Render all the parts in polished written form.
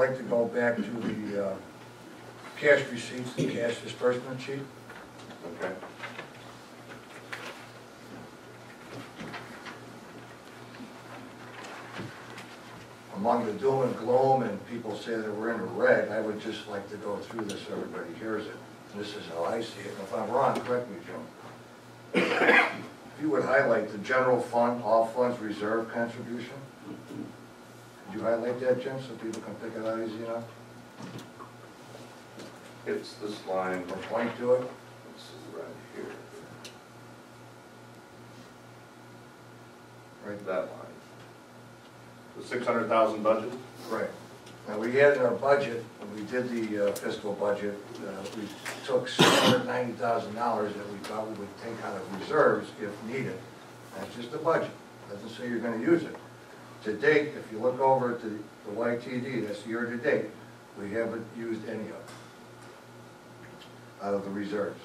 like to go back to the cash receipts, the cash disbursement sheet. Okay. Among the doom and gloom, and people say that we're in the red, I would just like to go through this so everybody hears it. This is how I see it. And if I'm wrong, correct me, Jim. If you would highlight the general fund, all funds reserve contribution. Could you highlight that, Jim, so people can pick it out easy enough? It's this line, Or point to it? this is right here, Right. that line. The 600,000 budget? Right. Now, we had in our budget, when we did the fiscal budget, we took $690,000 that we thought we would take out of reserves if needed. That's just a budget. Doesn't say you're going to use it. To date, if you look over to the YTD, that's year to date, we haven't used any of it out of the reserves.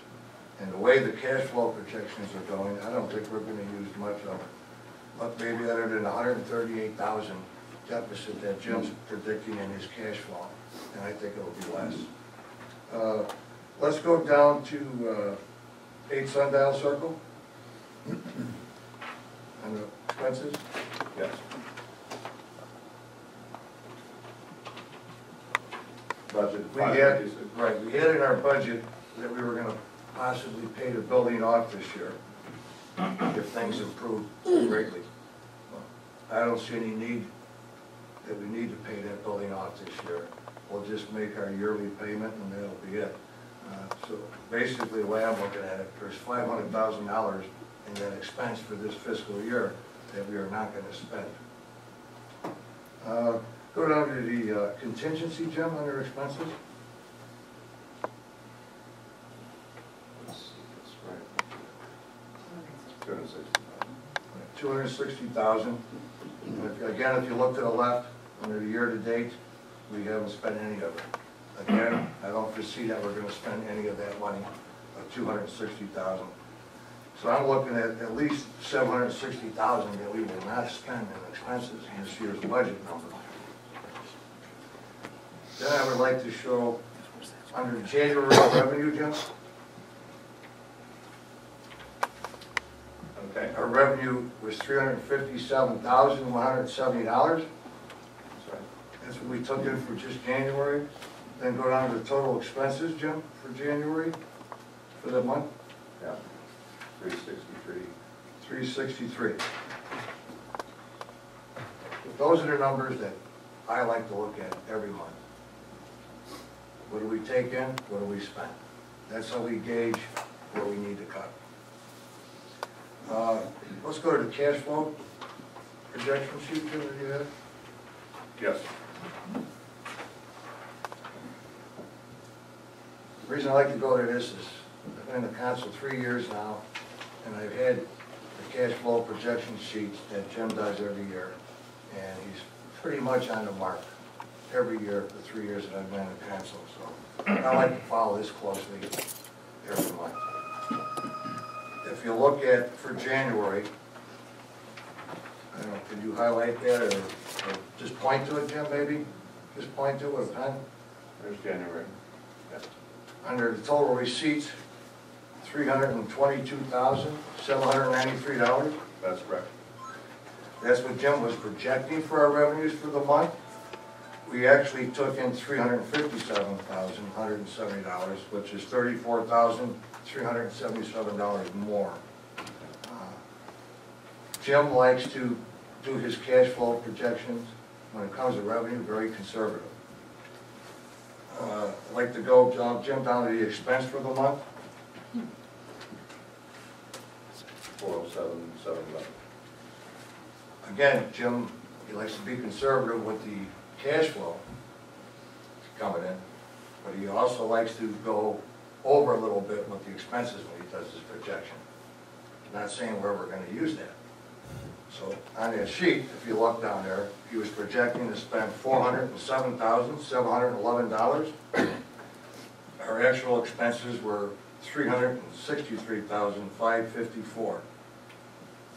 And the way the cash flow projections are going, I don't think we're going to use much of it. But maybe other than $138,000 deficit that Jim's predicting in his cash flow, and I think it'll be less. Let's go down to 8 Sundial Circle. And the expenses. Yes. Budget We had, 556. right, we had in our budget that we were gonna possibly pay the building off this year, if things improve greatly. I don't see any need that we need to pay that building off this year. We'll just make our yearly payment and that'll be it. So basically the way I'm looking at it, there's $500,000 in that expense for this fiscal year that we are not gonna spend. Go down to the contingency, Jim, under expenses. Let's see, that's right. 260,000. $260,000. Again, if you look to the left, under the year-to-date, we haven't spent any of it. Again, I don't foresee that we're gonna spend any of that money, of $260,000. So I'm looking at least $760,000 that we will not spend in expenses in this year's budget number. Then I would like to show, under January revenue, Jim, Okay. our revenue was $357,170. That's right. That's what we took in for just January. Then go down to the total expenses, Jim, for January, for the month, Yeah. 363. 363. Those are the numbers that I like to look at every month. What do we take in, what do we spend? That's how we gauge where we need to cut. Let's go to the cash flow projection sheet, Jim, that you have. Yes. The reason I like to go to this is I've been in the council 3 years now, and I've had the cash flow projection sheets that Jim does every year, and he's pretty much on the mark every year for the 3 years that I've been in the council. So I like to follow this closely every month. If you look at for January, I don't know, can you highlight that or just point to it, Jim, maybe? Just point to it with a pen. There's January. Yes. Under the total receipts, $322,793. That's correct. That's what Jim was projecting for our revenues for the month. We actually took in $357,170, which is $34,377 more. Jim likes to do his cash flow projections when it comes to revenue very conservative. I'd like to go, Jim, down to the expense for the month. 407,711. Again, Jim, he likes to be conservative with the cash flow coming in, but he also likes to go over a little bit with the expenses when he does his projection. Not saying where we're going to use that. So on that sheet, if you look down there, he was projecting to spend $407,711. Our actual expenses were $363,554.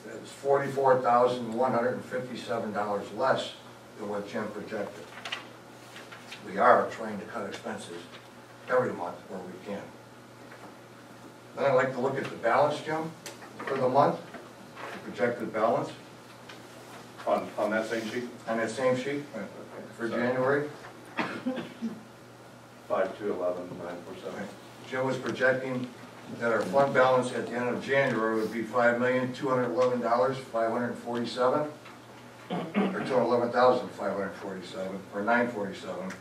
That was $44,157 less than what Jim projected. we are trying to cut expenses every month where we can. Then I'd like to look at the balance, Jim, for the month, the projected balance On that same sheet? on that same sheet for January. 5,211,947. Jim was projecting that our fund balance at the end of January would be $5,211,547, or $211,547, or $947.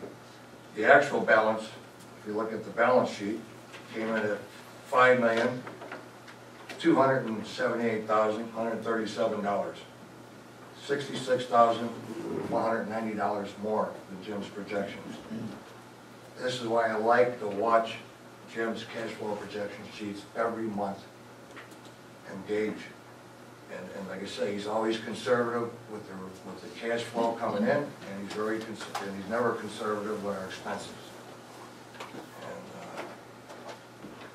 The actual balance, if you look at the balance sheet, came in at $5,278,137, $66,190 more than Jim's projections. This is why I like to watch Jim's cash flow projection sheets every month and gauge. And like I say, he's always conservative with the cash flow coming in, and he's he's never conservative with our expenses. And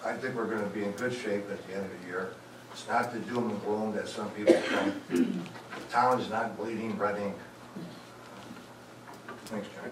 I think we're going to be in good shape at the end of the year. It's not the doom and gloom that some people think. The town is not bleeding red ink. Thanks, John.